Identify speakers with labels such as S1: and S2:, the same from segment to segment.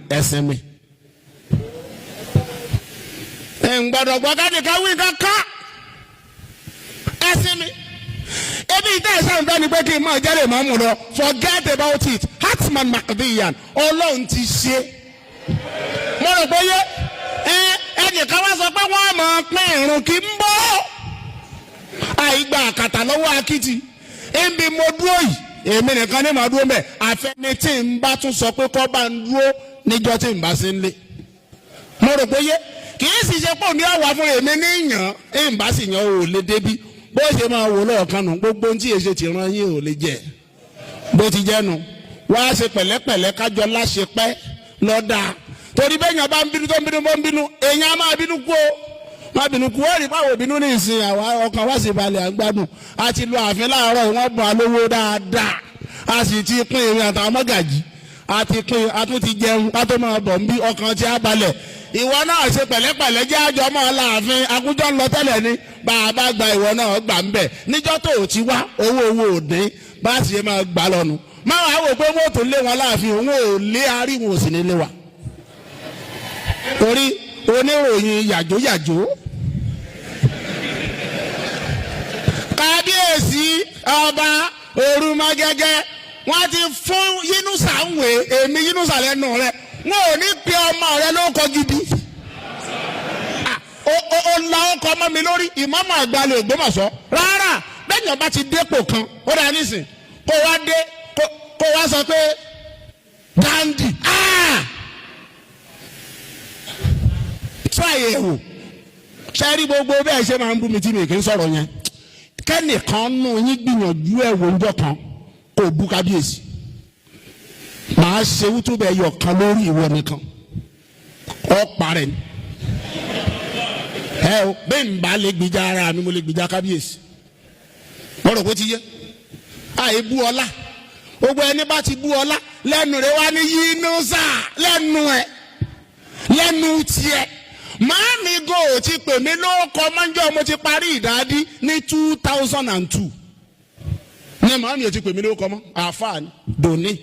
S1: ẹ̀sìn mi. Gbọ́dọ̀ gbọ́dọ̀ ká wí kankan ẹ̀sìn mi. Ebi ìtẹ́ ẹ̀sán bẹ́ẹ̀ ni pé kí n máa jẹ́lẹ̀ máa mú lọ. Forget about it. Hatman Makdiyan. Ọlọ́run ti ṣe. Mo rò pé yé ẹnìkan wá sọ pé wọ́n máa pín ìrun kí n bọ́. Àìgbà àkàtà lọ́wọ́ akitì. Ebi mo dúró yìí. Èmi nìkan ní màá dúró mẹ́. Àfẹ́ni tí n bá tún sọ pé kọ́ bá ń dúró níjọ́ tí n bá sí ń lé. Mo rò pé yé kì í sì ṣe pé òní ọ̀wà fún èmi ní yàn. Èmi bá sì yan ò lè débi. Bó ṣe máa wò lọ́ọ̀kan nù gbogbo ohun tí èṣe ti ran yín ò lè jẹ. Bó ti jẹ́ nu. Wá ṣe pẹ̀lẹ́pẹ̀lẹ́ kájọ láṣẹ pẹ́ lọ́dà. Torí bẹ́ẹ̀ yàn bá ń bínú tó ń bínú bó ń bínú. Èèyàn á máa bínú kú o. Má bínú kú ó rí báwo bínú ní ìsìn àwa ọkàn wá sí balẹ̀ àgbádùn. A ti lo ààfin láàárọ̀ wọ́n bọ̀ alówó dáadáa. A sì ti pín ìrìn àtàwọn mọ́gàjì. A ti pín a tún ti jẹun ká tó máa bọ̀ ń bí ọkàn ti á balẹ̀. Ìwọ náà ṣe pẹ̀lẹ́pẹ̀lẹ́ jẹ́ àjọ mọ́ láàfin akújọ́ ń lọ tẹ́lẹ̀ ni bàbá gba ìwọ náà gbà ń bẹ̀ níjọ́ tó o ti wá owó òdin bá a sì máa gbà lọ́nu. Má wàá wò pé wọ́n tó lé wọn láàfin òun ò lé aríwọ̀n òsì ní lé wa. Torí oníròyìn yàjóyàjó. Kábíyèsí ọba Orúmọgẹ́gẹ́ wọ́n ti fún Yínúsà ń wé èmi Yínúsà lẹ́nu rẹ̀ wọn ò ní pe ọmọ rẹ lóko gidi. O la ọkọ ọmọ mi lórí ìmọ̀mọ̀ àgbàlẹ̀ Ògbómọ̀ṣọ́ rárá bẹ́ẹ̀ni ọba ti dépò kan ó dà nísìn kó wá dé kó wá sọ pé Gandhi tíráyẹ̀wò sẹ́rí gbogbo bẹ́ẹ̀ ṣe máa ń bú mi tí mi kì í sọ̀rọ̀ yẹn kẹ́nìkan nù yín gbìyànjú ẹ̀wò ńjọ́ kan kó bú kábíyèsí màá ṣe wútú bẹ́ẹ̀ yọ kan lórí ìwọ nìkan ọ̀pá rẹ̀ ni. O bẹ́ẹ̀ ń bá lè gbìjà ara mi mo lè gbìjà kábíyèsí. Mo rò pé ti yẹ. Àì bú ọlá. Gbogbo ẹni bá ti bú ọlá lẹ́nu rẹ̀ wá ní Yínúsà lẹ́nu ẹ̀ lẹ́nu tiẹ̀. Màámi go ti pè mí lóko mọ́njọ́ mo ti parí ìdádí ní 2002. Ní màámi ò ti pè mí lóko mọ́ àáfàá ni dòní.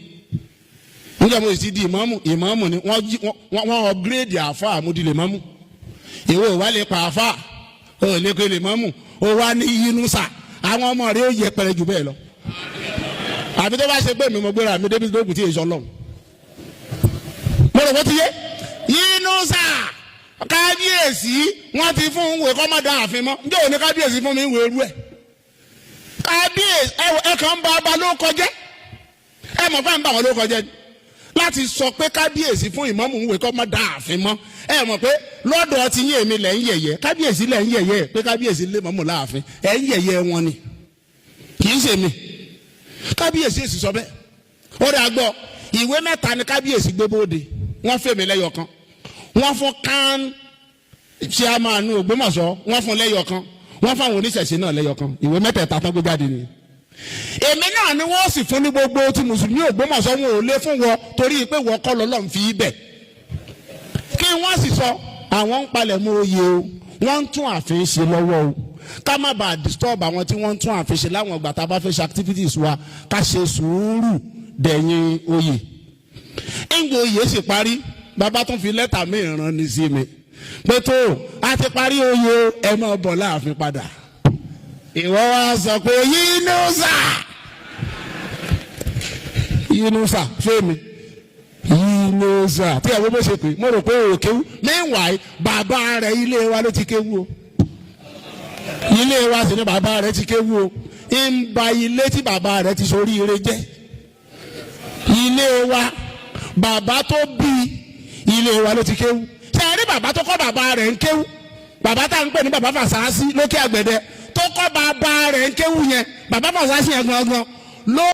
S1: Níjọ́ mo sì di ìmáàmù ni wọ́n upgrade àáfàá mo di lè máàmù. Ìwé wa lè pa àfà ó lè kó lè mọ́mù ó wá ní Yínúsà àwọn ọmọ rẹ̀ ó yẹ pẹrẹ jù bẹ́ẹ̀ lọ. Àbí tó bá ṣe pé mi mo gbéra mi débi tó kù tí èso lọ́hùn. Mo rò wọ́n ti yé Yínúsà kábíyèsí wọ́n ti fún ìwé kọ́ mọ́ da àfin mọ́ ǹjẹ́ òní kábíyèsí fún mi ìwé rú ẹ̀. Kábíyèsí ẹ kàn ń bá ọba ló kọjẹ́ ẹ mọ̀ fẹ́ ń bá wọn ló kọjẹ́ láti sọ pé kábíyèsí fún ìmáàmù ìwé kọ́ mọ́ da àfin mọ́ ẹ mọ̀ pé lọ́dọ̀ ti yín èmi lẹ̀ ń yẹ̀yẹ́ kábíyèsí lẹ̀ ń yẹ̀yẹ́ pé kábíyèsí lé mọ́mù láàfin ẹ̀ ń yẹ̀yẹ́ wọn ni kì í ṣe mi kábíyèsí èsì sọ bẹ́ẹ̀ ó rẹ̀ àgbọ̀ ìwé mẹ́ta ni kábíyèsí gbé bóde wọ́n fèmí lẹ́yọ̀ kan wọ́n fún kán chairman Ògbómọ̀ṣọ́ wọ́n fún lẹ́yọ̀ kan wọ́n fún àwọn oníṣẹ̀ṣe náà lẹ́yọ̀ kan ìwé mẹ́tẹ̀ẹ̀ta tán gbé jáde ni. Èmi náà ni wọ́n sì fún ní gbogbo tí mùsùlùmí Ògbómọ̀ṣọ́ wọn ò lé fún wọn torí pé wọ́n kọ́ lọ́lọ́ fi í bẹ̀ kí wọ́n sì sọ àwọn ń palẹ̀ mọ́ oyè o wọ́n ń tún ààfin ṣe lọ́wọ́ o ká má bàa disturb àwọn tí wọ́n ń tún ààfin ṣe láwọn ìgbà tá a bá fẹ́ ṣe activities wa ká ṣe sùúrù dẹ̀yìn oyè. Ìgbà oyè sì parí bàbá tún fi lẹ́tà mìíràn ní sí mi pé tó a ti parí oyè ẹ máa bọ̀ láàfin padà. Ìwọ wa sọ pé Yínúsà fẹ́mi. Yínúsà tí àwọn bó ṣe pé mo rò pé o kéwú meanwhile bàbá rẹ̀ ilé wa ló ti kéwú o ilé wa sì ni bàbá rẹ̀ ti kéwú o ń ba ilé tí bàbá rẹ̀ ti sórí ire jẹ́ ilé wa bàbá tó bí ilé wa ló ti kéwú ṣe é rí bàbá tó kọ́ bàbá rẹ̀ ń kéwú bàbá tá à ń pè ní bàbá Fàṣásí lókè Àgbẹ̀dẹ tó kọ́ bàbá rẹ̀ ń kéwú yẹn bàbá Fàṣásí yẹn gangan ló.